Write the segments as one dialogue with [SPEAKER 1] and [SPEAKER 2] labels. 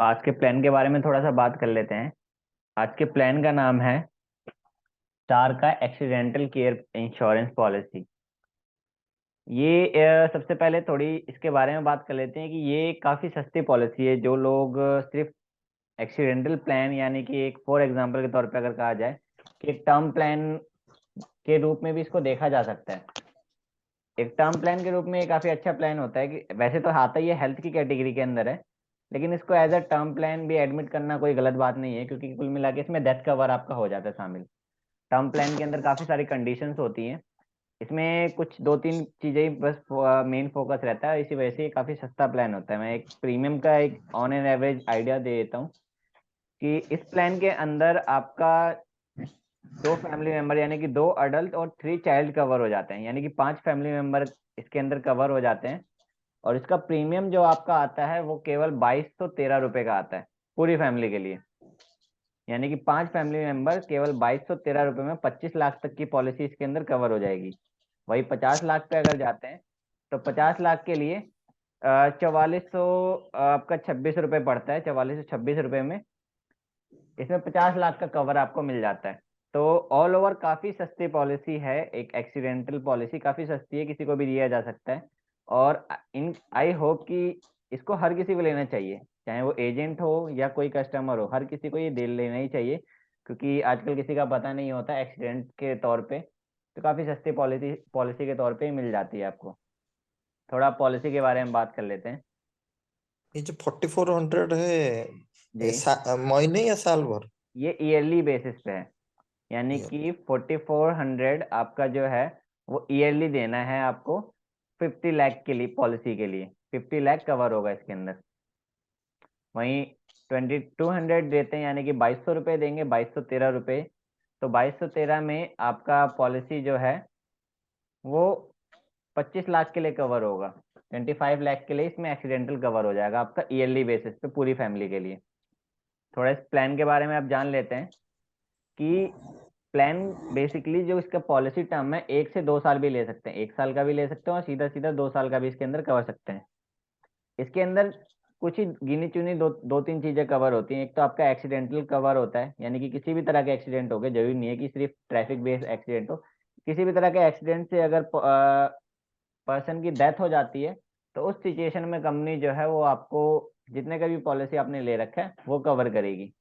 [SPEAKER 1] आज के प्लान के बारे में थोड़ा सा बात कर लेते हैं। आज के प्लान का नाम है स्टार का एक्सीडेंटल केयर इंश्योरेंस पॉलिसी। ये सबसे पहले थोड़ी इसके बारे में बात कर लेते हैं कि ये काफ़ी सस्ती पॉलिसी है। जो लोग सिर्फ एक्सीडेंटल प्लान यानी कि एक फॉर एग्जांपल के तौर पे अगर कहा जाए कि एक टर्म प्लान के रूप में भी इसको देखा जा सकता है। एक टर्म प्लान के रूप में ये काफ़ी अच्छा प्लान होता है कि वैसे तो आता ही है हेल्थ की कैटेगरी के अंदर है, लेकिन इसको एज अ टर्म प्लान भी एडमिट करना कोई गलत बात नहीं है, क्योंकि कुल मिला के इसमें डेथ कवर आपका हो जाता है शामिल। टर्म प्लान के अंदर काफ़ी सारी कंडीशंस होती हैं। इसमें कुछ दो तीन चीज़ें ही बस मेन फोकस रहता है, इसी वजह से ये काफ़ी सस्ता प्लान होता है। मैं एक प्रीमियम का एक ऑन एन एवरेज आइडिया दे देता हूँ कि इस प्लान के अंदर आपका दो फैमिली मेंबर यानी कि दो अडल्ट और थ्री चाइल्ड कवर हो जाते हैं, यानी कि पांच फैमिली मेंबर इसके अंदर कवर हो जाते हैं। और इसका प्रीमियम जो आपका आता है वो केवल 2213 रुपये का आता है पूरी फैमिली के लिए। यानी कि पांच फैमिली मेंबर केवल 2213 रुपये में 25 लाख तक की पॉलिसी इसके अंदर कवर हो जाएगी। वही 50 लाख पे अगर जाते हैं तो 50 लाख के लिए 4400 आपका 26 रुपये पड़ता है। 4426 रुपये में इसमें 50 लाख का कवर आपको मिल जाता है। तो ऑल ओवर काफी सस्ती पॉलिसी है। एक एक्सीडेंटल पॉलिसी काफी सस्ती है, किसी को भी दिया जा सकता है। और इन आई होप कि इसको हर किसी को लेना चाहिए, चाहे वो एजेंट हो या कोई कस्टमर हो, हर किसी को ये दे लेना ही चाहिए, क्योंकि आजकल किसी का पता नहीं होता एक्सीडेंट के तौर पे। तो काफी सस्ती पॉलिसी पॉलिसी के तौर पे ही मिल जाती है आपको। थोड़ा पॉलिसी के बारे में बात कर लेते हैं।
[SPEAKER 2] ये जो 4400 है,
[SPEAKER 1] जी,
[SPEAKER 2] महीने या साल भर?
[SPEAKER 1] ये ईयरली बेसिस पे है। यानी
[SPEAKER 2] ये
[SPEAKER 1] कि 4400 आपका जो है वो ईयरली देना है आपको। 50 लाख के लिए पॉलिसी के लिए 50 लाख कवर होगा इसके अंदर। वहीं 2200 देते हैं यानी कि 2200 रुपये देंगे, 2213 रुपये। तो 2213 में आपका पॉलिसी जो है वो 25 लाख के लिए कवर होगा। 25 लाख के लिए इसमें एक्सीडेंटल कवर हो जाएगा आपका ईयरली बेसिस पे पूरी फैमिली के लिए। थोड़ा इस प्लान के बारे में आप जान लेते हैं कि प्लान बेसिकली जो इसका पॉलिसी टर्म है 1 से 2 साल भी ले सकते हैं, 1 साल का भी ले सकते हैं और सीधा सीधा 2 साल का भी इसके अंदर कवर सकते हैं। इसके अंदर कुछ ही गिनी चुनी दो दो तीन चीजें कवर होती हैं। एक तो आपका एक्सीडेंटल कवर होता है, यानी कि किसी भी तरह के एक्सीडेंट हो गए, जरूरी नहीं है कि सिर्फ ट्रैफिक बेस्ड एक्सीडेंट हो। किसी भी तरह के एक्सीडेंट से अगर पर्सन की डेथ हो जाती है तो उस सिचुएशन में कंपनी जो है वो आपको जितने का भी पॉलिसी आपने ले रखा है वो कवर करेगी।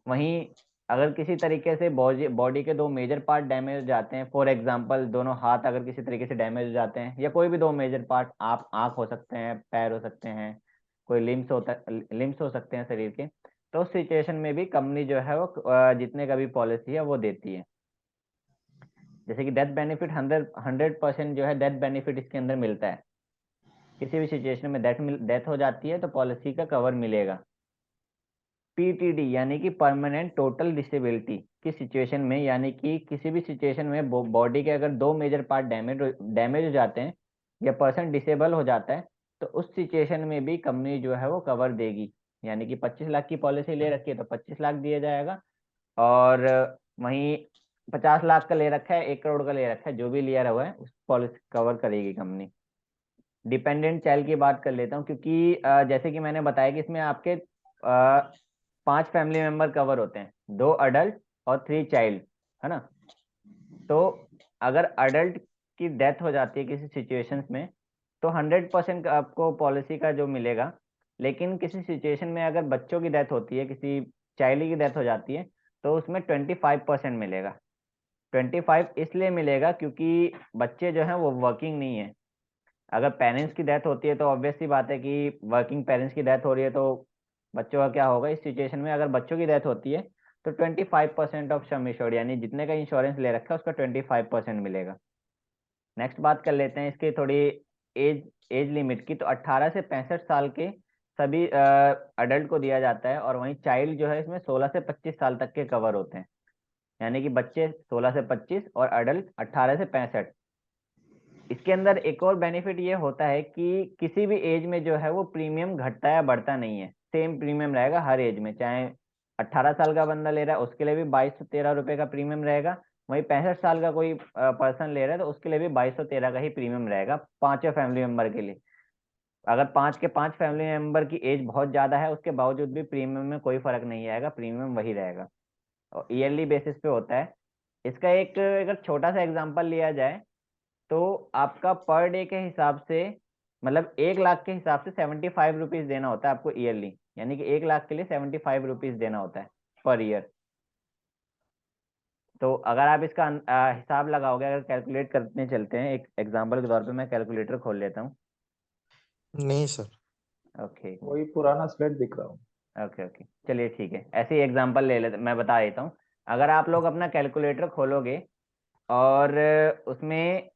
[SPEAKER 1] वहीं अगर किसी तरीके से बॉडी बॉडी के दो मेजर पार्ट डैमेज हो जाते हैं, फॉर एग्जांपल दोनों हाथ अगर किसी तरीके से डैमेज हो जाते हैं या कोई भी दो मेजर पार्ट, आप आंख हो सकते हैं, पैर हो सकते हैं, कोई लिम्स हो सकते हैं शरीर के, तो उस सिचुएशन में भी कंपनी जो है वो जितने का भी पॉलिसी है वो देती है। जैसे कि डेथ बेनिफिट 100% जो है डेथ बेनिफिट इसके अंदर मिलता है। किसी भी सिचुएशन में डेथ हो जाती है तो पॉलिसी का कवर मिलेगा। पीटीडी यानी कि परमानेंट टोटल डिसेबिलिटी की सिचुएशन में, यानी कि किसी भी सिचुएशन में बॉडी के अगर दो मेजर पार्ट डैमेज हो जाते हैं या पर्सन डिसेबल हो जाता है तो उस सिचुएशन में भी कंपनी जो है वो कवर देगी। यानी कि 25 लाख की पॉलिसी ले रखी है तो 25 लाख दिया जाएगा। और वहीं 50 लाख का ले रखा है, 1 करोड़ का ले रखा है, जो भी लिया हुआ है उस पॉलिसी कवर करेगी कंपनी। डिपेंडेंट चाइल्ड की बात कर लेता हूँ, क्योंकि जैसे कि मैंने बताया कि इसमें आपके पांच फैमिली मेंबर कवर होते हैं, दो अडल्ट और थ्री चाइल्ड, है ना। तो अगर अडल्ट की डेथ हो जाती है किसी सिचुएशंस में तो 100% आपको पॉलिसी का जो मिलेगा। लेकिन किसी सिचुएशन में अगर बच्चों की डेथ होती है, किसी चाइल्ड की डेथ हो जाती है, तो उसमें 25% मिलेगा। 25 इसलिए मिलेगा क्योंकि बच्चे जो हैं वो वर्किंग नहीं है। अगर पेरेंट्स की डेथ होती है तो ऑब्वियस सी बात है कि वर्किंग पेरेंट्स की डेथ हो रही है तो बच्चों का क्या होगा। इस सिचुएशन में अगर बच्चों की डेथ होती है तो 25% ऑफ सम इंश्योर्ड, यानी जितने का इंश्योरेंस ले रखा है उसका 25% मिलेगा। नेक्स्ट बात कर लेते हैं इसकी थोड़ी एज एज लिमिट की। तो 18 से 65 साल के सभी अडल्ट को दिया जाता है, और वहीं चाइल्ड जो है इसमें 16 से 25 साल तक के कवर होते हैं। यानी कि बच्चे 16 से 25 और अडल्ट 18 से 65। इसके अंदर एक और बेनिफिट ये होता है कि किसी भी एज में जो है वो प्रीमियम घटता या बढ़ता नहीं है, सेम प्रीमियम रहेगा हर एज में। चाहे 18 साल का बंदा ले रहा है उसके लिए भी 2213 रुपये का प्रीमियम रहेगा। वहीं 65 साल का कोई पर्सन ले रहा है तो उसके लिए भी 2213 का ही प्रीमियम रहेगा पांचों फैमिली मेंबर के लिए। अगर 5 फैमिली मेंबर की एज बहुत ज़्यादा है उसके बावजूद भी प्रीमियम में कोई फर्क नहीं आएगा, प्रीमियम वही रहेगा और ईयरली बेसिस पे होता है। इसका एक अगर छोटा सा एग्जांपल लिया जाए तो आपका पर डे के हिसाब से, मतलब 1 लाख के हिसाब से 75 रुपीज देना होता है आपको ईयरली, यानी कि 1 लाख के लिए 75 रुपीज देना होता है पर ईयर। तो अगर आप इसका हिसाब लगाओगे, अगर कैलकुलेट करने चलते हैं, एक एग्जांपल के तौर पे मैं कैलकुलेटर खोल लेता हूँ।
[SPEAKER 2] नहीं सर।
[SPEAKER 1] ओके
[SPEAKER 3] वही पुराना स्लेट दिख रहा हूँ।
[SPEAKER 1] ओके ओके, चलिए ठीक है, ऐसे ही एग्जांपल ले लेते, मैं बता देता हूँ। अगर आप लोग अपना कैलकुलेटर खोलोगे और उसमें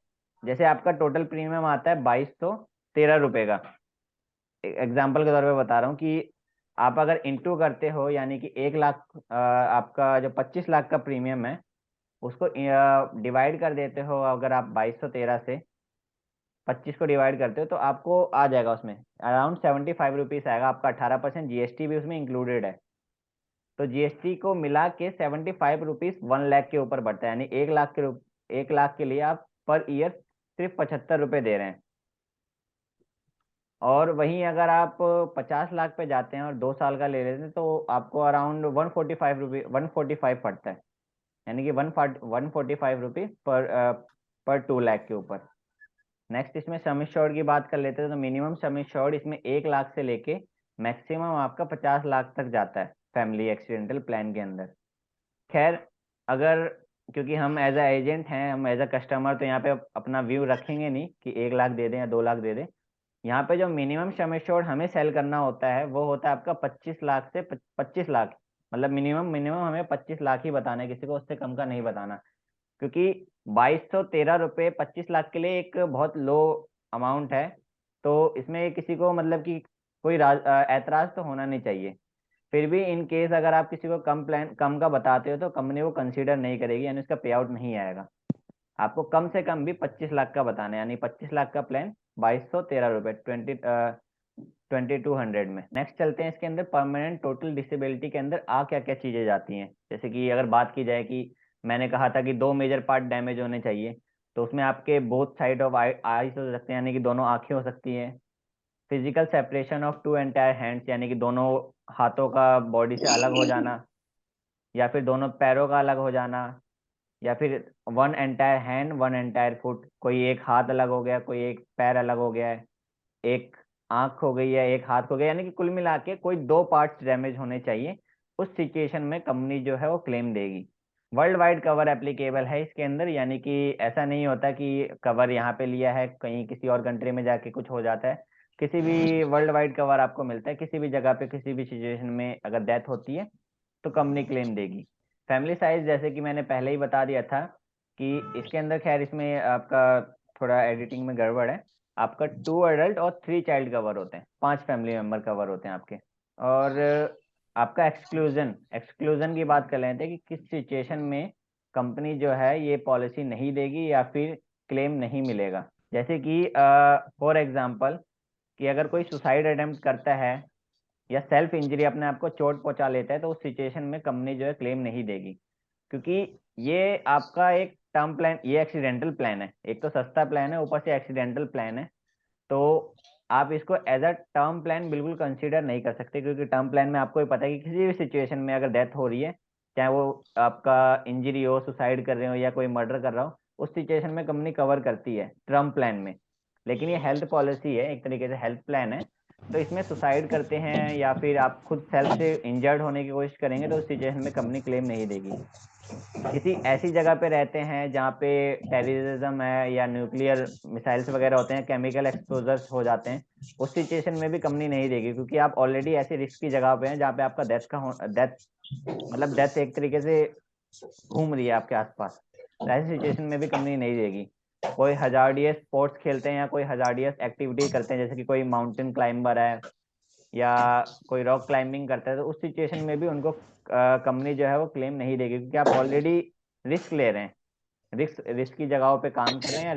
[SPEAKER 1] जैसे आपका टोटल प्रीमियम आता है 2213 रुपये का, एग्जाम्पल के तौर पे बता रहा हूँ कि आप अगर इंटू करते हो, यानी कि 1 लाख आपका जो 25 लाख का प्रीमियम है उसको डिवाइड कर देते हो, अगर आप 2213 से 25 को डिवाइड करते हो तो आपको आ जाएगा उसमें अराउंड 75 रुपीज आएगा। आपका 18% जीएसटी भी उसमें इंक्लूडेड है। तो जीएसटी को मिला के 75 रुपीज 1 लाख के ऊपर बढ़ता है, यानी 1 लाख के लिए आप पर ईयर सिर्फ 75 रुपये दे रहे हैं। और वहीं अगर आप 50 लाख पे जाते हैं और 2 साल का ले लेते हैं तो आपको अराउंड 145 पड़ता है, यानी कि 145 रुपीज पर 2 लाख के ऊपर। नेक्स्ट इसमें सम इंश्योर्ड की बात कर लेते हैं तो मिनिमम सम इंश्योर्ड इसमें 1 लाख से लेके मैक्सिमम आपका 50 लाख तक जाता है फैमिली एक्सीडेंटल प्लान के अंदर। खैर, अगर क्योंकि हम एज अ एजेंट हैं, हम एज अ कस्टमर तो यहाँ पे अपना व्यू रखेंगे नहीं कि 1 लाख दे दें या 2 लाख दे दें। यहाँ पे जो मिनिमम सम एश्योर्ड हमें सेल करना होता है वो होता है आपका 25 लाख से 25 लाख, मतलब मिनिमम हमें 25 लाख ही बताना है, किसी को उससे कम का नहीं बताना। क्योंकि 2213 रुपये 25 लाख के लिए एक बहुत लो अमाउंट है। तो इसमें किसी को मतलब कि कोई ऐतराज तो होना नहीं चाहिए। फिर भी इन केस अगर आप किसी को कम का बताते हो तो कंपनी वो कंसीडर नहीं करेगी, यानी उसका पे आउट नहीं आएगा। आपको कम से कम भी 25 लाख का बताना है, यानी 25 लाख का प्लान 2213 रुपये 2200 में। नेक्स्ट चलते हैं इसके अंदर परमानेंट टोटल डिसेबिलिटी के अंदर क्या क्या चीजें जाती हैं। जैसे कि अगर बात की जाए कि मैंने कहा था कि 2 मेजर पार्ट डैमेज होने चाहिए, तो उसमें आपके बोथ साइड ऑफ आईज हो सकते हैं, यानी कि दोनों आंखें हो सकती हैं। Physical separation of two entire hands, यानी कि दोनों हाथों का बॉडी से अलग हो जाना, या फिर दोनों पैरों का अलग हो जाना, या फिर 1 एंटायर हैंड 1 एंटायर फुट, कोई एक हाथ अलग हो गया, कोई एक पैर अलग हो गया है, एक आंख हो गई है, एक हाथ हो गया, यानी कि कुल मिला के कोई 2 पार्ट्स डैमेज होने चाहिए। उस सिचुएशन में कंपनी जो है वो क्लेम देगी। वर्ल्ड वाइड कवर एप्लीकेबल है इसके अंदर, यानी कि ऐसा नहीं होता कि कवर यहाँ पे लिया है कहीं किसी और कंट्री में जाके कुछ हो जाता है। किसी भी वर्ल्ड वाइड कवर आपको मिलता है, किसी भी जगह पे किसी भी सिचुएशन में अगर डेथ होती है तो कंपनी क्लेम देगी। फैमिली साइज जैसे कि मैंने पहले ही बता दिया था कि इसके अंदर, खैर इसमें आपका थोड़ा एडिटिंग में गड़बड़ है। आपका 2 एडल्ट और 3 चाइल्ड कवर होते हैं, 5 फैमिली मेंबर कवर होते हैं आपके। और आपका एक्सक्लूजन की बात कर लेते हैं कि किस सिचुएशन में कंपनी जो है ये पॉलिसी नहीं देगी या फिर क्लेम नहीं मिलेगा। जैसे कि फॉर एग्जांपल कि अगर कोई सुसाइड अटेम्प्ट करता है या सेल्फ इंजरी, अपने आप को चोट पहुंचा लेता है, तो उस सिचुएशन में कंपनी जो है क्लेम नहीं देगी। क्योंकि ये आपका एक टर्म प्लान, ये एक्सीडेंटल प्लान है, एक तो सस्ता प्लान है ऊपर से एक्सीडेंटल प्लान है। तो आप इसको एज अ टर्म प्लान बिल्कुल कंसीडर नहीं कर सकते, क्योंकि टर्म प्लान में आपको ही पता है कि किसी भी सिचुएशन में अगर डेथ हो रही है, चाहे वो आपका इंजरी हो, सुसाइड कर रहे हो या कोई मर्डर कर रहा हो, उस सिचुएशन में कंपनी कवर करती है टर्म प्लान में। लेकिन ये हेल्थ पॉलिसी है, एक तरीके से हेल्थ प्लान है। तो इसमें सुसाइड करते हैं या फिर आप खुद सेल्फ से इंजर्ड होने की कोशिश करेंगे तो उस सिचुएशन में कंपनी क्लेम नहीं देगी। किसी ऐसी जगह पे रहते हैं जहाँ पे टेररिज्म है या न्यूक्लियर मिसाइल्स वगैरह होते हैं, केमिकल एक्सपोजर्स हो जाते हैं, उस सिचुएशन में भी कंपनी नहीं देगी, क्योंकि आप ऑलरेडी ऐसी रिस्क की जगह पे हैं जहाँ पे आपका डेथ मतलब डेथ एक तरीके से घूम रही है आपके आसपास। तो ऐसी सिचुएशन में भी कंपनी नहीं देगी। कोई हजार्डियस स्पोर्ट्स खेलते हैं या कोई हजार्डियस एक्टिविटी करते हैं, जैसे कि कोई माउंटेन क्लाइंबर है या कोई रॉक क्लाइंबिंग करता है, तो उस सिचुएशन में भी उनको कंपनी जो है वो क्लेम नहीं देगी, क्योंकि आप ऑलरेडी रिस्क ले रहे हैं, रिस्क की जगहों पे काम कर रहे हैं या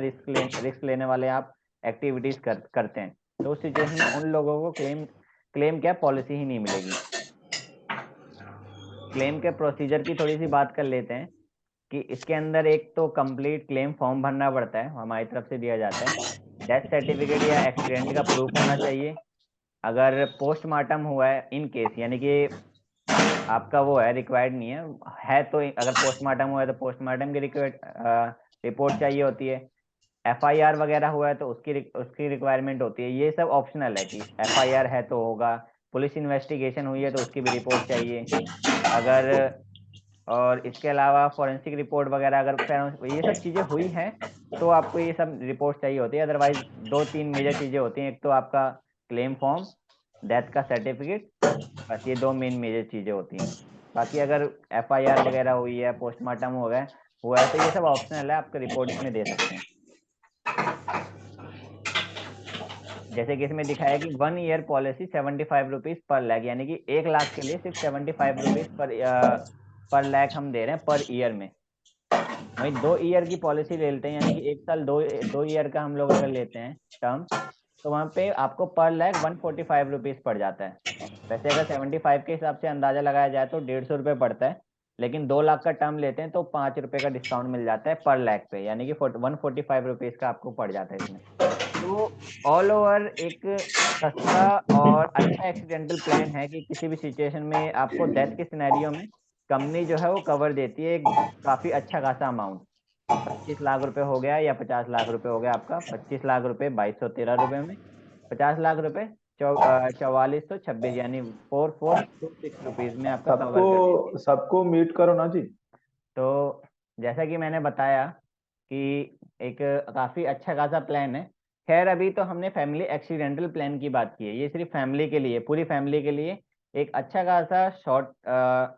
[SPEAKER 1] रिस्क लेने वाले आप एक्टिविटीज करते हैं। तो उस सिचुएशन में उन लोगों को क्लेम क्या पॉलिसी ही नहीं मिलेगी। क्लेम के प्रोसीजर की थोड़ी सी बात कर लेते हैं कि इसके अंदर एक तो कंप्लीट क्लेम फॉर्म भरना पड़ता है, हमारी तरफ से दिया जाता है। डेथ सर्टिफिकेट या एक्सीडेंट का प्रूफ होना चाहिए। अगर पोस्टमार्टम हुआ है इन केस, यानी कि आपका वो है रिक्वायर्ड नहीं है तो अगर पोस्टमार्टम हुआ है तो पोस्टमार्टम की रिपोर्ट चाहिए होती है। एफआईआर वगैरह हुआ है तो उसकी रिक्वायरमेंट होती है। ये सब ऑप्शनल है कि एफआईआर है तो होगा, पुलिस इन्वेस्टिगेशन हुई है तो उसकी भी रिपोर्ट चाहिए। अगर और इसके अलावा फॉरेंसिक रिपोर्ट वगैरह अगर ये सब चीज़ें हुई हैं तो आपको ये सब रिपोर्ट चाहिए होती है। अदरवाइज दो तीन मेजर चीज़ें होती हैं, एक तो आपका क्लेम फॉर्म, डेथ का सर्टिफिकेट, बस ये दो मेन मेजर चीज़ें होती हैं। बाकी अगर एफआईआर वगैरह हुई है, पोस्टमार्टम हुआ है तो ये सब ऑप्शनल है, आपका रिपोर्ट इसमें दे सकते हैं। जैसे कि इसमें दिखाया कि 1 year policy 75 rupees per lakh, यानी कि 1 लाख के लिए सिर्फ 75 रुपीज पर लैख हम दे रहे हैं पर ईयर में। वही 2 ईयर की पॉलिसी ले लेते हैं, यानी कि 1 साल 2 ईयर का हम लोग अगर लेते हैं टर्म, तो वहाँ पे आपको पर लैख 145 रुपीज पड़ जाता है। वैसे अगर 75 के हिसाब से अंदाजा लगाया जाए तो 150 रुपये पड़ता है, लेकिन 2 लाख का टर्म लेते हैं तो 5 रुपये का डिस्काउंट मिल जाता है पर लैख पे, यानी कि 145 रुपीज का आपको पड़ जाता है इसमें। तो ऑल ओवर एक सस्ता और अच्छा एक्सीडेंटल प्लान है कि किसी भी सिचुएशन में आपको डेथ के सिनेरियो में कंपनी जो है वो कवर देती है एक काफी अच्छा खासा अमाउंट। 25 लाख रुपए हो गया या 50 लाख रुपए हो गया आपका। 25 लाख रुपए 2213 रुपए में, 50 लाख रुपए 4426, यानी 4426 रुपीज में आपका
[SPEAKER 3] सबको
[SPEAKER 1] कवर कर देती है।
[SPEAKER 3] सबको मीट करो ना जी।
[SPEAKER 1] तो जैसा कि मैंने बताया कि एक काफी अच्छा खासा प्लान है। खैर अभी तो हमने फैमिली एक्सीडेंटल प्लान की बात की है, ये सिर्फ फैमिली के लिए, पूरी फैमिली के लिए एक अच्छा खासा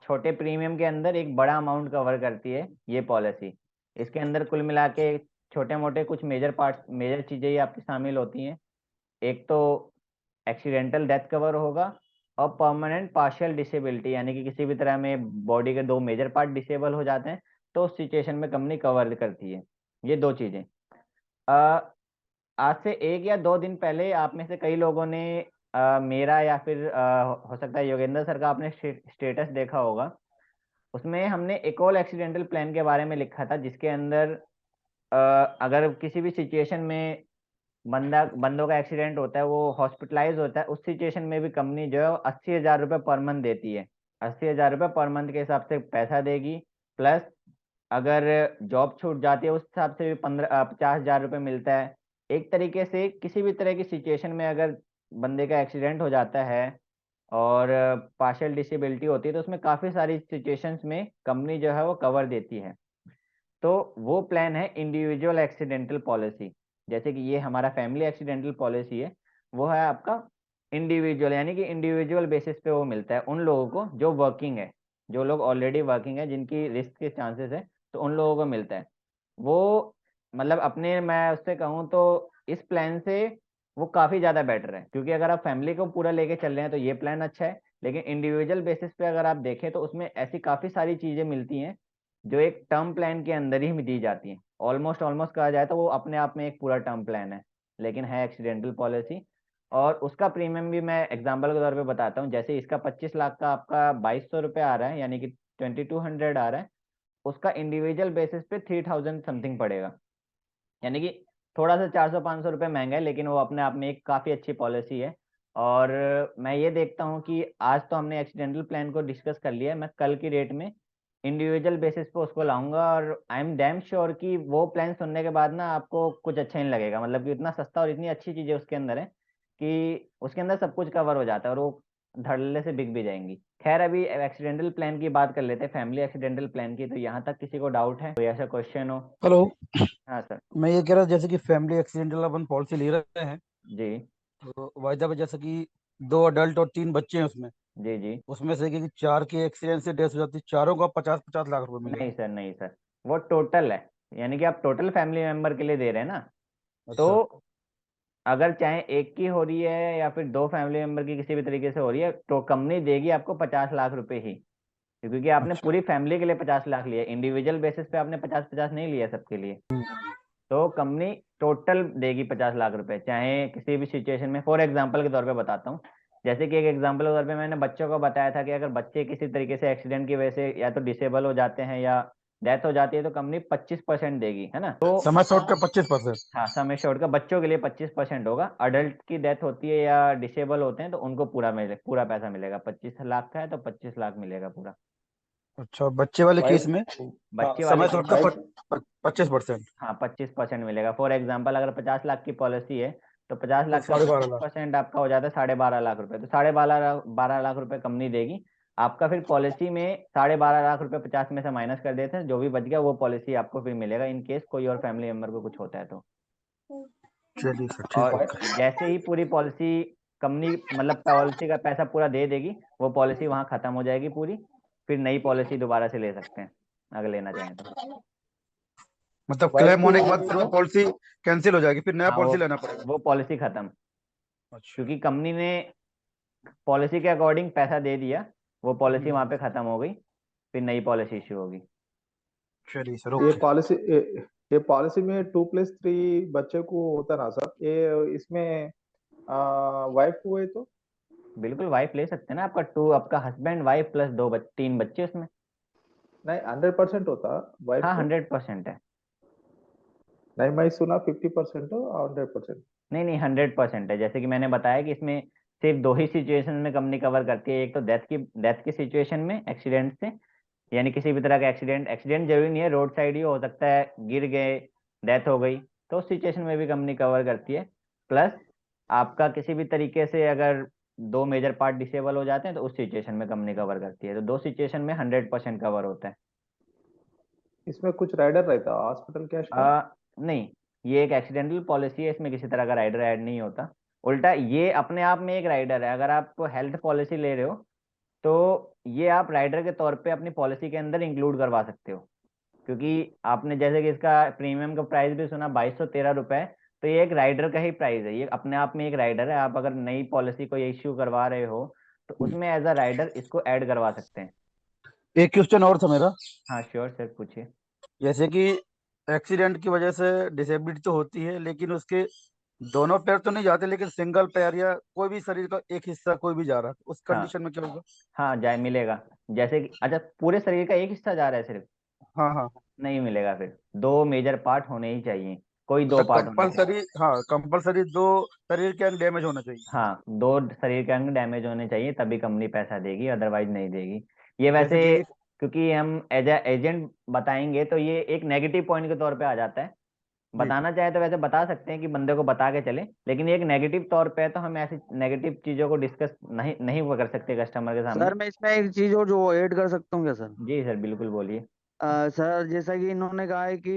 [SPEAKER 1] छोटे प्रीमियम के अंदर एक बड़ा अमाउंट कवर करती है ये पॉलिसी। इसके अंदर कुल मिला के छोटे मोटे कुछ मेजर चीजें ही आपकी शामिल होती हैं। एक तो एक्सीडेंटल डेथ कवर होगा, और परमानेंट पार्शियल डिसेबिलिटी, यानी कि किसी भी तरह में बॉडी के दो मेजर पार्ट डिसेबल हो जाते हैं तो उस सिचुएशन में कंपनी कवर करती है। ये दो चीजें। अ, आज से 1 या 2 दिन पहले आप में से कई लोगों ने मेरा या फिर हो सकता है योगेंद्र सर का आपने स्टेटस देखा होगा। उसमें हमने एक और एक्सीडेंटल प्लान के बारे में लिखा था, जिसके अंदर अ, अगर किसी भी सिचुएशन में बंदों का एक्सीडेंट होता है, वो हॉस्पिटलाइज होता है, उस सिचुएशन में भी कंपनी जो है 80,000 रुपये पर मंथ देती है। 80,000 रुपये पर मंथ के हिसाब से पैसा देगी, प्लस अगर जॉब छूट जाती है उस हिसाब से भी 50,000 रुपये मिलता है। एक तरीके से किसी भी तरह की सिचुएशन में अगर बंदे का एक्सीडेंट हो जाता है और पार्शियल डिसेबिलिटी होती है तो उसमें काफ़ी सारी सिचुएशंस में कंपनी जो है वो कवर देती है। तो वो प्लान है इंडिविजुअल एक्सीडेंटल पॉलिसी। जैसे कि ये हमारा फैमिली एक्सीडेंटल पॉलिसी है, वो है आपका इंडिविजुअल, यानी कि इंडिविजुअल बेसिस पे वो मिलता है उन लोगों को जो वर्किंग है, जो लोग ऑलरेडी वर्किंग है, जिनकी रिस्क के चांसेस है, तो उन लोगों को मिलता है वो। मतलब अपने मैं उससे कहूँ तो इस प्लान से वो काफ़ी ज़्यादा बेटर है, क्योंकि अगर आप फैमिली को पूरा लेके चल रहे हैं तो ये प्लान अच्छा है, लेकिन इंडिविजुअल बेसिस पे अगर आप देखें तो उसमें ऐसी काफ़ी सारी चीज़ें मिलती हैं जो एक टर्म प्लान के अंदर ही दी जाती हैं। ऑलमोस्ट ऑलमोस्ट कहा जाए तो वो अपने आप में एक पूरा टर्म प्लान है, लेकिन है एक्सीडेंटल पॉलिसी। और उसका प्रीमियम भी मैं एग्जांपल के तौर पे बताता हूँ। जैसे इसका 25 लाख का आपका 2200 रुपये आ रहा है, यानी कि 2200 आ रहा है। उसका इंडिविजुअल बेसिस पे 3000 समथिंग पड़ेगा, यानी कि थोड़ा सा 400-500 रुपये महंगा है, लेकिन वो अपने आप में एक काफ़ी अच्छी पॉलिसी है। और मैं ये देखता हूँ कि आज तो हमने एक्सीडेंटल प्लान को डिस्कस कर लिया है, मैं कल की डेट में इंडिविजुअल बेसिस पे उसको लाऊंगा, और आई एम डैम श्योर कि वो प्लान सुनने के बाद ना आपको कुछ अच्छा नहीं लगेगा। मतलब कि इतना सस्ता और इतनी अच्छी चीज़ें उसके अंदर है कि उसके अंदर सब कुछ कवर हो जाता है, और वो धड़ल्ले से बिक भी जाएंगी। खैर अभी एक्सीडेंटल प्लान की बात कर लेते हैं, फैमिली एक्सीडेंटल प्लान की। तो यहाँ तक किसी को डाउट है, कोई ऐसा क्वेश्चन हो?
[SPEAKER 2] हेलो।
[SPEAKER 1] हाँ सर।
[SPEAKER 2] मैं ये कह रहा जैसे कि फैमिली एक्सीडेंटल अपन पॉलिसी ले रहे हैं,
[SPEAKER 1] जी
[SPEAKER 2] तो वायदा में जैसे कि 2 अडल्ट और 3 बच्चे हैं उसमें
[SPEAKER 1] जी जी।
[SPEAKER 2] उसमें से कि 4 के एक्सीडेंट से डेथ हो जाती है, चारों का 50-50 लाख रुपए
[SPEAKER 1] नहीं
[SPEAKER 2] मिलेगा।
[SPEAKER 1] सर, नहीं सर, वो टोटल है, यानी कि आप टोटल फैमिली मेंबर के लिए दे रहे हैं ना। तो
[SPEAKER 2] अच्छा।
[SPEAKER 1] अगर चाहे एक की हो रही है या फिर दो फैमिली मेंबर की किसी भी तरीके से हो रही है, तो कंपनी देगी आपको 50 लाख रुपए ही, क्योंकि आपने
[SPEAKER 2] अच्छा।
[SPEAKER 1] पूरी फैमिली के लिए 50 लाख लिया, इंडिविजुअल बेसिस पे आपने 50-50 नहीं लिया सबके लिए। तो कंपनी टोटल देगी 50 लाख रुपए, चाहे किसी भी सिचुएशन में। फॉर एग्जाम्पल के तौर पे बताता हूँ, जैसे कि एक एग्जाम्पल के तौर पे मैंने बच्चों को बताया था कि अगर बच्चे किसी तरीके से एक्सीडेंट की वजह से या तो डिसेबल हो जाते हैं या डेथ हो जाती है तो कंपनी 25% देगी, है ना। तो
[SPEAKER 2] समय शॉर्ट का 25%।
[SPEAKER 1] हाँ, समय शॉर्ट का बच्चों के लिए 25% होगा। अडल्ट की डेथ होती है या डिसेबल होते हैं तो उनको पूरा पैसा मिलेगा। 25 लाख का है तो 25 लाख मिलेगा पूरा।
[SPEAKER 2] अच्छा, बच्चे वाले
[SPEAKER 3] वाइफ
[SPEAKER 2] केस में
[SPEAKER 1] बच्चे वाले
[SPEAKER 2] समय
[SPEAKER 1] केस
[SPEAKER 2] शॉर्ट का
[SPEAKER 1] में
[SPEAKER 2] 25%।
[SPEAKER 1] हाँ 25% मिलेगा। फॉर एग्जाम्पल अगर 50 लाख की पॉलिसी है तो 50 लाख का
[SPEAKER 2] 12.5 लाख।
[SPEAKER 1] 25% आपका हो जाता है 12.5 लाख रुपए। तो 12.5 लाख रुपए कंपनी देगी आपका। फिर पॉलिसी में 12.5 लाख रुपए 50 में से माइनस कर देते हैं, जो भी बच गया वो पॉलिसी आपको फिर मिलेगा इन केस कोई और फैमिली मेंबर को कुछ होता है तो।
[SPEAKER 2] चलिए सर, ठीक
[SPEAKER 1] और
[SPEAKER 2] है।
[SPEAKER 3] वाइफ
[SPEAKER 1] जैसे ही पूरी पॉलिसी कंपनी मतलब पॉलिसी का पैसा पूरा दे देगी, वो पॉलिसी वहां खत्म हो जाएगी पूरी। फिर नई पॉलिसी दोबारा से ले सकते हैं अगर लेना चाहें तो।
[SPEAKER 2] मतलब
[SPEAKER 3] वाइफ
[SPEAKER 2] क्लेम
[SPEAKER 3] की
[SPEAKER 2] होने के
[SPEAKER 3] वो
[SPEAKER 2] बाद फिर वो पॉलिसी कैंसिल हो जाएगी, फिर नया
[SPEAKER 1] हाँ
[SPEAKER 2] पॉलिसी लेना पड़ेगा।
[SPEAKER 1] वो पॉलिसी खत्म,
[SPEAKER 2] अच्छा।
[SPEAKER 1] क्योंकि कंपनी ने पॉलिसी के अकॉर्डिंग पैसा दे दिया, वो पॉलिसी वहां
[SPEAKER 2] हम्म,
[SPEAKER 1] पे खत्म हो गई। फिर नई पॉलिसी इश्यू होगी।
[SPEAKER 2] चलिए सर,
[SPEAKER 3] ये
[SPEAKER 2] ओके।
[SPEAKER 3] पॉलिसी ये पॉलिसी में 2+3 बच्चे को होता ना सर, ये इसमें वाइफ हुए तो
[SPEAKER 1] बिल्कुल वाइफ ले सकते हैं ना। आपका हस्बैंड वाइफ प्लस 3 बच्चे उसमें।
[SPEAKER 3] नहीं 100% होता वाइफ
[SPEAKER 1] हाँ
[SPEAKER 3] को।
[SPEAKER 1] 100% है।
[SPEAKER 3] नहीं मैं सुना 50% हो और 100%।
[SPEAKER 1] नहीं नहीं 100% है। जैसे कि मैंने बताया कि इसमें सिर्फ दो ही सिचुएशन में कंपनी कवर करती है। एक तो डेथ की सिचुएशन में एक्सीडेंट से, यानी किसी भी तरह का एक्सीडेंट। एक्सीडेंट जरूरी नहीं है, रोड साइड ही हो सकता है, गिर गए डेथ हो गई, तो उस सिचुएशन में भी कंपनी कवर करती है। प्लस आपका किसी भी तरीके से अगर दो मेजर पार्ट डिसेबल हो जाते हैं तो उस सिचुएशन में कंपनी कवर करती है। तो दो सिचुएशन में 100% कवर होता है।
[SPEAKER 3] इसमें कुछ राइडर रहता हॉस्पिटल कैश का।
[SPEAKER 1] नहीं, ये एक एक्सीडेंटल पॉलिसी है, इसमें किसी तरह का राइडर ऐड नहीं होता। उल्टा ये अपने आप में एक राइडर है। अगर आप हेल्थ पॉलिसी ले रहे हो तो ये आप राइडर के तौर पे अपनी पॉलिसी के अंदर इंक्लूड करवा सकते हो। क्योंकि आपने जैसे कि इसका प्रीमियम का प्राइस भी सुना 2213 रुपए। तो ये एक राइडर का ही प्राइस है, ये अपने आप में एक राइडर है। आप अगर नई पॉलिसी को इश्यू करवा रहे हो तो उसमें एज अ राइडर इसको ऐड करवा सकते हैं।
[SPEAKER 2] एक क्वेश्चन और था मेरा।
[SPEAKER 1] हाँ श्योर सर, पूछिए।
[SPEAKER 2] जैसे कि एक्सीडेंट की वजह से डिसेबिलिटी तो होती है, लेकिन उसके दोनों पैर तो नहीं जाते, लेकिन सिंगल पैर या कोई भी शरीर का एक हिस्सा कोई भी जा रहा है, तो उस
[SPEAKER 1] हाँ
[SPEAKER 2] कंडीशन में क्या होगा?
[SPEAKER 1] हाँ जाए मिलेगा। जैसे कि अच्छा पूरे शरीर का एक हिस्सा जा रहा है सिर्फ,
[SPEAKER 2] हाँ हाँ।
[SPEAKER 1] नहीं मिलेगा। फिर दो मेजर पार्ट होने ही चाहिए, कोई दो
[SPEAKER 2] मतलब
[SPEAKER 1] पार्ट होने चाहिए।
[SPEAKER 2] कंपलसरी, हाँ कंपलसरी दो शरीर के अंग डैमेज होना चाहिए।
[SPEAKER 1] हाँ दो शरीर के अंग डैमेज होने चाहिए तभी कंपनी पैसा देगी, अदरवाइज नहीं देगी। ये
[SPEAKER 2] जैसे
[SPEAKER 1] वैसे
[SPEAKER 2] कि
[SPEAKER 1] क्योंकि हम एज एजेंट बताएंगे तो ये एक नेगेटिव पॉइंट के तौर पे आ जाता है।
[SPEAKER 2] जी
[SPEAKER 1] बताना चाहे तो वैसे बता सकते हैं कि बंदे को बता के चले, लेकिन ये एक नेगेटिव तौर पे है तो हम ऐसी नेगेटिव चीजों को डिस्कस नहीं नहीं वो कर सकते कस्टमर के सामने।
[SPEAKER 4] सर मैं इसमें एक चीज और जो ऐड कर सकता हूँ क्या सर?
[SPEAKER 1] जी सर बिल्कुल बोलिए।
[SPEAKER 4] सर जैसा कि इन्होंने कहा है कि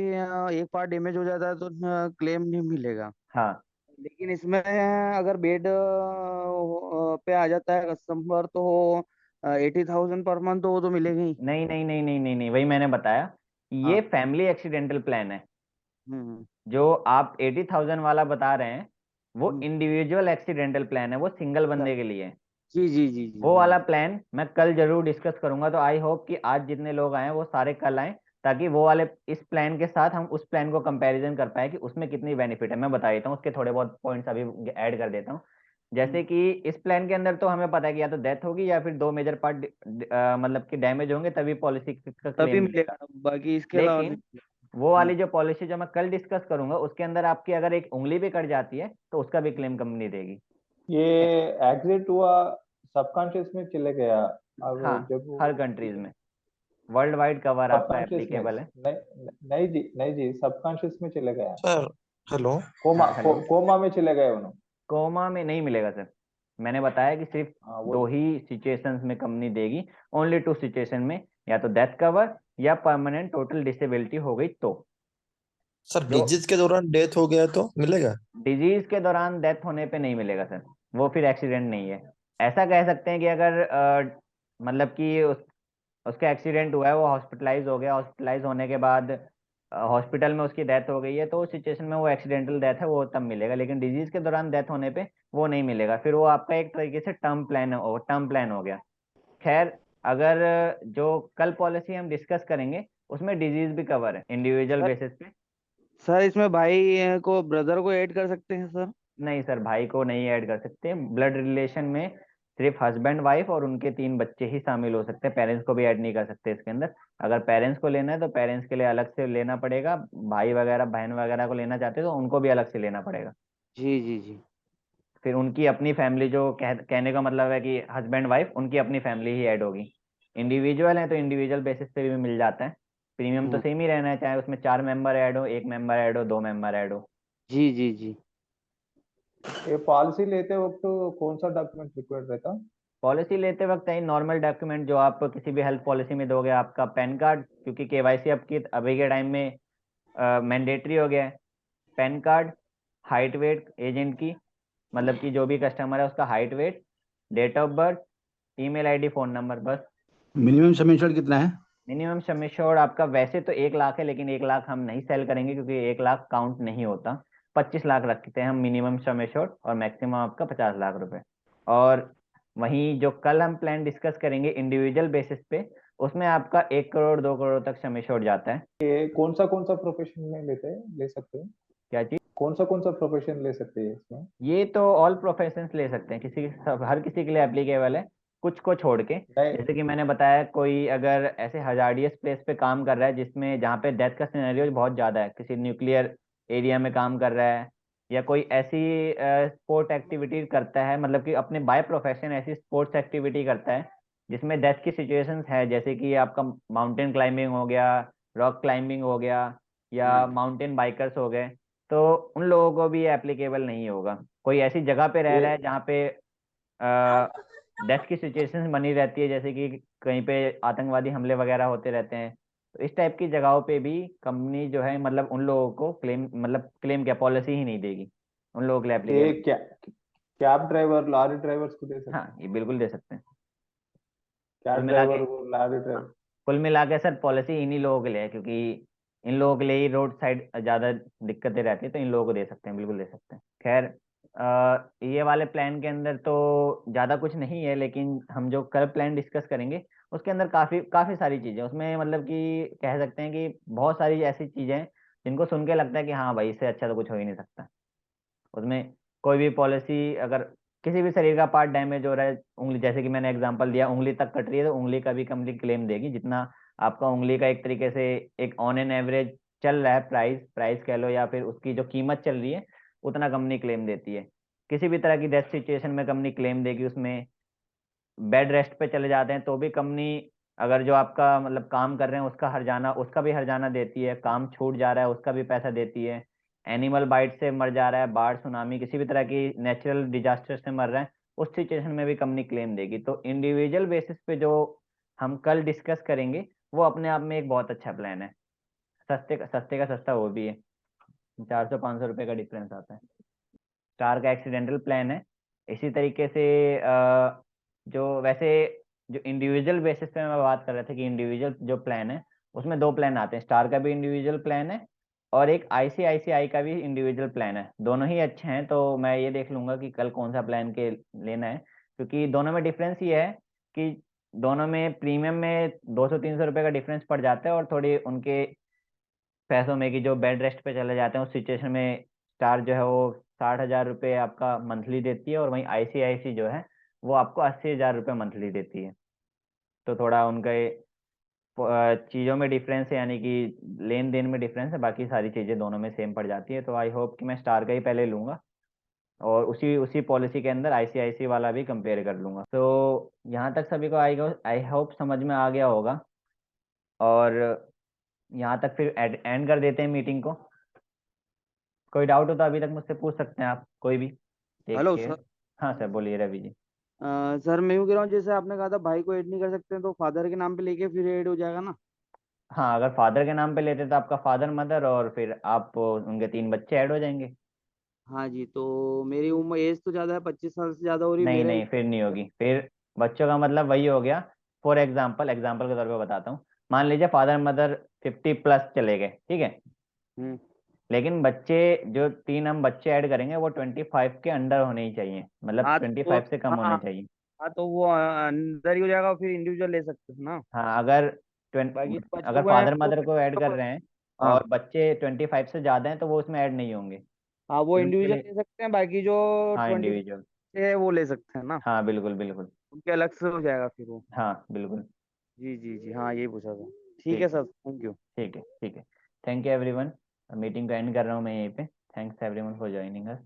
[SPEAKER 4] एक पार्ट डैमेज हो जाता है तो क्लेम नहीं मिलेगा।
[SPEAKER 1] हाँ
[SPEAKER 4] लेकिन इसमें अगर बेड पे आ जाता है कस्टमर तो 80,000 पर मंथ तो वो तो मिलेगा ही।
[SPEAKER 1] नहीं नहीं नहीं नहीं नहीं नहीं, वही मैंने बताया, ये
[SPEAKER 4] हाँ।
[SPEAKER 1] फैमिली एक्सीडेंटल प्लान है।
[SPEAKER 4] हम्म
[SPEAKER 1] जो आप 80,000 वाला बता रहे हैं वो
[SPEAKER 4] हम्म।
[SPEAKER 1] इंडिविजुअल एक्सीडेंटल प्लान है, वो सिंगल
[SPEAKER 4] अच्छा।
[SPEAKER 1] बंदे के लिए है।
[SPEAKER 4] जी जी जी जी
[SPEAKER 1] वो
[SPEAKER 4] जी
[SPEAKER 1] वाला
[SPEAKER 4] जी।
[SPEAKER 1] प्लान मैं कल जरूर डिस्कस करूंगा। तो आई होप कि आज जितने लोग आए वो सारे कल आए, ताकि वो वाले इस प्लान के साथ हम उस प्लान को कंपैरिजन कर पाए कि उसमें कितनी बेनिफिट है। मैं बता देता हूँ उसके थोड़े बहुत पॉइंट्स अभी ऐड कर देता हूँ। जैसे
[SPEAKER 4] हम्म।
[SPEAKER 1] कि इस प्लान के अंदर तो हमें पता है कि या तो डेथ होगी या फिर दो मेजर पार्ट मतलब कि डैमेज होंगे तभी पॉलिसी का
[SPEAKER 4] तभी
[SPEAKER 1] क्लेम
[SPEAKER 4] मिलेगा,
[SPEAKER 1] मिलेगा।
[SPEAKER 4] बाकी इसके अलावा नहीं।
[SPEAKER 1] लेकिन वो
[SPEAKER 4] हम्म।
[SPEAKER 1] वाली जो पॉलिसी जो मैं कल डिस्कस करूंगा उसके अंदर आपकी अगर एक उंगली भी कट जाती है तो उसका भी क्लेम कंपनी देगी।
[SPEAKER 3] ये
[SPEAKER 1] ठीक है।
[SPEAKER 3] एक्सीडेंट हुआ सबकॉन्शियस में चले गया। अब
[SPEAKER 1] हाँ
[SPEAKER 3] जब
[SPEAKER 1] हर कंट्रीज में वर्ल्ड वाइड कवर आपका
[SPEAKER 3] सबकॉन्शियस में
[SPEAKER 1] एप्लीकेबल है।
[SPEAKER 3] नहीं जी, नहीं जी, सबकॉन्शियस में चले गया।
[SPEAKER 5] Sir hello.
[SPEAKER 3] कोमा
[SPEAKER 1] हाँ हेलो।
[SPEAKER 3] कोमा में चले गए उन्होंने।
[SPEAKER 1] कोमा में नहीं मिलेगा सर। मैंने बताया कि सिर्फ
[SPEAKER 3] हाँ वो
[SPEAKER 1] दो ही सिचुएशंस में कंपनी देगी, ओनली टू सिचुएशन में, या तो डेथ कवर या परमानेंट टोटल डिसेबिलिटी हो गई तो।
[SPEAKER 5] सर
[SPEAKER 1] जो
[SPEAKER 5] डिजीज के दौरान डेथ हो गया तो मिलेगा?
[SPEAKER 1] डिजीज के दौरान डेथ होने पे नहीं मिलेगा सर, वो फिर एक्सीडेंट नहीं है। ऐसा कह सकते हैं कि अगर मतलब कि उसका एक्सीडेंट हुआ है, वो हॉस्पिटलाइज हो गया, हॉस्पिटलाइज होने के बाद हॉस्पिटल में उसकी डेथ हो गई है, तो उस सिचुएशन में वो एक्सीडेंटल डेथ है वो तब मिलेगा। लेकिन डिजीज के दौरान डेथ होने पे वो नहीं मिलेगा। फिर वो आपका एक तरीके से टर्म प्लान हो गया। खैर, अगर जो कल पॉलिसी हम डिस्कस करेंगे उसमें डिजीज भी कवर है इंडिविजुअल
[SPEAKER 4] सर
[SPEAKER 1] बेसिस पे।
[SPEAKER 4] सर इसमें भाई को ब्रदर को ऐड कर सकते हैं सर?
[SPEAKER 1] नहीं सर, भाई को नहीं ऐड कर सकते। ब्लड रिलेशन में सिर्फ हस्बैंड वाइफ और उनके 3 बच्चे ही शामिल हो सकते हैं, पेरेंट्स को भी ऐड नहीं कर सकते इसके अंदर। अगर पेरेंट्स को लेना है तो पेरेंट्स के लिए अलग से लेना पड़ेगा, भाई वगैरह बहन वगैरह को लेना चाहते हो तो उनको भी अलग से लेना पड़ेगा।
[SPEAKER 4] जी जी जी।
[SPEAKER 1] फिर उनकी अपनी फैमिली, जो कहने का मतलब है कि हस्बैंड वाइफ उनकी अपनी फैमिली ही ऐड होगी। इंडिविजुअल है तो इंडिविजुअल बेसिस पे भी मिल जाता है, प्रीमियम तो सेम ही रहना है, चाहे उसमें 4 मेंबर ऐड हो, 1 मेंबर ऐड हो, 2 मेंबर ऐड हो।
[SPEAKER 4] जी जी जी।
[SPEAKER 3] ये पॉलिसी लेते वक्त कौन सा डॉक्यूमेंट रिक्वायर्ड रहता?
[SPEAKER 1] पॉलिसी लेते वक्त यही नॉर्मल डॉक्यूमेंट जो आप किसी भी हेल्थ पॉलिसी में दोगे, आपका पैन कार्ड, क्योंकि केवाईसी आपकी अभी के टाइम में मैंडेटरी हो गया है। PAN card, height weight agent की, मतलब कि जो भी कस्टमर है उसका height weight, date of birth, email ID, phone number, बस।
[SPEAKER 2] मिनिमम सम इंश्योर्ड कितना है?
[SPEAKER 1] मिनिमम सम एश्योर्ड आपका वैसे तो 1 लाख है, लेकिन 1 लाख हम नहीं सेल करेंगे क्योंकि 1 लाख काउंट नहीं होता। 25 लाख रखते हैं हम मिनिमम सम एश्योर्ड, और मैक्सिमम आपका 50 लाख रुपए। और वहीं जो कल हम प्लान डिस्कस करेंगे इंडिविजुअल बेसिस पे, उसमें आपका 1 करोड़ 2 करोड़ तक सम एश्योर्ड जाता है।
[SPEAKER 3] ये कौन सा प्रोफेशन में ले सकते हैं?
[SPEAKER 1] क्या चीज?
[SPEAKER 3] कौन सा प्रोफेशन ले सकते हैं इसमें?
[SPEAKER 1] ये तो ऑल प्रोफेशंस ले सकते हैं, हर किसी के लिए एप्लीकेबल है, कुछ को छोड़ के।
[SPEAKER 3] नहीं,
[SPEAKER 1] जैसे कि मैंने बताया, कोई अगर ऐसे हजार्डियस प्लेस पे काम कर रहा है जिसमें जहाँ पे डेथ का सिनेरियो बहुत ज़्यादा है, किसी न्यूक्लियर एरिया में काम कर रहा है, या कोई ऐसी स्पोर्ट एक्टिविटी करता है, मतलब कि अपने बाय प्रोफेशन ऐसी स्पोर्ट्स एक्टिविटी करता है जिसमें डेथ की सिचुएशंस है, जैसे कि आपका माउंटेन क्लाइंबिंग हो गया, रॉक क्लाइंबिंग हो गया, या माउंटेन बाइकर्स हो गए, तो उन लोगों को भी एप्लीकेबल नहीं होगा। कोई ऐसी जगह पे रह
[SPEAKER 3] ये
[SPEAKER 1] रहा है जहाँ पे डेथ की सिचुएशन बनी रहती है, जैसे कि कहीं पे आतंकवादी हमले वगैरह होते रहते हैं, तो इस टाइप की जगहों पे भी कंपनी जो है, मतलब उन लोगों को क्लेम, मतलब क्लेम क्या, पॉलिसी ही नहीं देगी, उन लोगों के लिए
[SPEAKER 3] ये
[SPEAKER 1] एप्लीकेबल।
[SPEAKER 3] क्या कैब ड्राइवर, लॉरी ड्राइवर्स को दे
[SPEAKER 1] हाँ,
[SPEAKER 3] सकते हैं?
[SPEAKER 1] ये बिल्कुल दे सकते हैं। कुल
[SPEAKER 3] कैब
[SPEAKER 1] मिला के,
[SPEAKER 3] ड्राइवर, लॉरी
[SPEAKER 1] हाँ,
[SPEAKER 3] ड्राइवर।
[SPEAKER 1] कुल मिला के सर पॉलिसी इन्हीं लोगों के लिए है, क्योंकि इन लोगों के लिए ही रोड साइड ज़्यादा दिक्कतें रहती है, तो इन लोगों को दे सकते हैं, बिल्कुल दे सकते हैं। खैर, ये वाले प्लान के अंदर तो ज़्यादा कुछ नहीं है, लेकिन हम जो कल प्लान डिस्कस करेंगे उसके अंदर काफ़ी काफ़ी सारी चीज़ें उसमें, मतलब कि कह सकते हैं कि बहुत सारी ऐसी चीज़ें हैं जिनको सुन के लगता है कि हाँ भाई, इससे अच्छा तो कुछ हो ही नहीं सकता। उसमें कोई भी पॉलिसी, अगर किसी भी शरीर का पार्ट डैमेज हो रहा है, उंगली, जैसे कि मैंने एग्जांपल दिया, उंगली तक कट रही है, तो उंगली का भी कंपनी क्लेम देगी, जितना आपका उंगली का एक तरीके से एक ऑन एन एवरेज चल रहा है, प्राइस प्राइस कह लो, या फिर उसकी जो कीमत चल रही है, उतना कंपनी क्लेम देती है। किसी भी तरह की डेथ सिचुएशन में कंपनी क्लेम देगी। उसमें बेड रेस्ट पे चले जाते हैं तो भी कंपनी, अगर जो आपका मतलब काम कर रहे हैं उसका हर्जाना, उसका भी हर्जाना देती है, काम छूट जा रहा है उसका भी पैसा देती है, एनिमल बाइट से मर जा रहा है, बाढ़ सुनामी किसी भी तरह की नेचुरल डिजास्टर से मर रहा है, उस सिचुएशन में भी कंपनी क्लेम देगी। तो इंडिविजुअल बेसिस पे जो हम कल डिस्कस करेंगे, वो अपने आप में एक बहुत अच्छा प्लान है। सस्ते का सस्ता वो भी है, 400 500 रुपये का डिफरेंस आता है। स्टार का एक्सीडेंटल प्लान है। इसी तरीके से जो वैसे जो इंडिविजुअल बेसिस पे मैं बात कर रहा था कि इंडिविजुअल जो प्लान है, उसमें 2 प्लान आते हैं, स्टार का भी इंडिविजुअल प्लान है और एक आईसीआईसीआई का भी इंडिविजुअल प्लान है। दोनों ही अच्छे हैं, तो मैं ये देख लूंगा कि कल कौन सा प्लान के लेना है, क्योंकि दोनों में डिफरेंस ये है कि दोनों में प्रीमियम में 200 300 रुपये का डिफरेंस पड़ जाता है, और थोड़ी उनके पैसों में कि जो बेड रेस्ट पे चले जाते हैं उस सिचुएशन में स्टार जो है वो 60,000 रुपये आपका मंथली देती है, और वहीं आईसीआईसी जो है वो आपको 80,000 रुपये मंथली देती है। तो थोड़ा उनका चीज़ों में डिफरेंस है, यानी कि लेन देन में डिफरेंस है, बाकी सारी चीज़ें दोनों में सेम पड़ जाती है। तो आई होप कि मैं स्टार का ही पहले लूँगा, और उसी उसी पॉलिसी के अंदर आईसीआईसी वाला भी कंपेयर कर लूँगा। तो यहाँ तक सभी को आई होप समझ में आ गया होगा, और यहाँ तक फिर एंड कर देते हैं मीटिंग को। कोई डाउट हो तो अभी तक मुझसे पूछ सकते हैं आप, कोई भी। Take
[SPEAKER 4] hello
[SPEAKER 1] care.
[SPEAKER 4] सर।
[SPEAKER 1] हाँ सर, बोलिए रवि जी।
[SPEAKER 4] सर मैं यूँ कह रहा हूँ, जैसे आपने कहा था भाई को ऐड नहीं कर सकते, तो फादर के नाम पे लेके फिर ऐड हो जाएगा ना?
[SPEAKER 1] हाँ, अगर फादर के नाम पे लेते तो आपका फादर मदर और फिर आप उनके 3 बच्चे ऐड हो जाएंगे।
[SPEAKER 4] हाँ जी, तो मेरी उम्र एज तो ज़्यादा है, 25 साल से ज़्यादा हो रही
[SPEAKER 1] नहीं
[SPEAKER 4] मेरे।
[SPEAKER 1] नहीं, फिर नहीं होगी। फिर बच्चों का मतलब वही हो गया। फॉर एग्जाम्पल, एग्जाम्पल के तौर पे बताता हूँ, मान लीजिए फादर मदर 50+ चले गए, ठीक है,
[SPEAKER 4] हम्म।
[SPEAKER 1] लेकिन बच्चे, जो 3 हम बच्चे ऐड करेंगे वो 25 के अंडर होने ही चाहिए, मतलब
[SPEAKER 4] हाँ तो
[SPEAKER 1] 25 से कम
[SPEAKER 4] हाँ
[SPEAKER 1] होने चाहिए।
[SPEAKER 4] हाँ, तो वो अंदर ही हो जाएगा, फिर इंडिविजुअल ले सकते हैं ना?
[SPEAKER 1] हाँ, अगर
[SPEAKER 4] बाकी तो बच्चों
[SPEAKER 1] अगर
[SPEAKER 4] को है
[SPEAKER 1] फादर
[SPEAKER 4] वो
[SPEAKER 1] मदर को ऐड कर रहे हैं
[SPEAKER 4] हाँ
[SPEAKER 1] और बच्चे 25 से ज़्यादा हैं, तो वो उसमें ऐड नहीं होंगे,
[SPEAKER 4] हाँ, वो
[SPEAKER 1] उनके
[SPEAKER 4] इंडिविजुअल
[SPEAKER 1] लिए।
[SPEAKER 4] ले सकते हैं, बाकी जो
[SPEAKER 1] हाँ,
[SPEAKER 4] 20
[SPEAKER 1] इंडिविजुअल।
[SPEAKER 4] बच्चे वो ले सकते हैं ना,
[SPEAKER 1] हाँ बिल्कुल बिल्कुल।
[SPEAKER 4] उनके अलग से हो जाएगा फिर वो।
[SPEAKER 1] हाँ बिल्कुल।
[SPEAKER 4] जी जी जी, हाँ यही पूछा था। ठीक है
[SPEAKER 1] ठीक है
[SPEAKER 4] सर, थैंक यू।
[SPEAKER 1] ठीक है ठीक है। Thank you everyone. मीटिंग को एंड कर रहा हूँ मैं यहीं पे। Thanks everyone for joining us.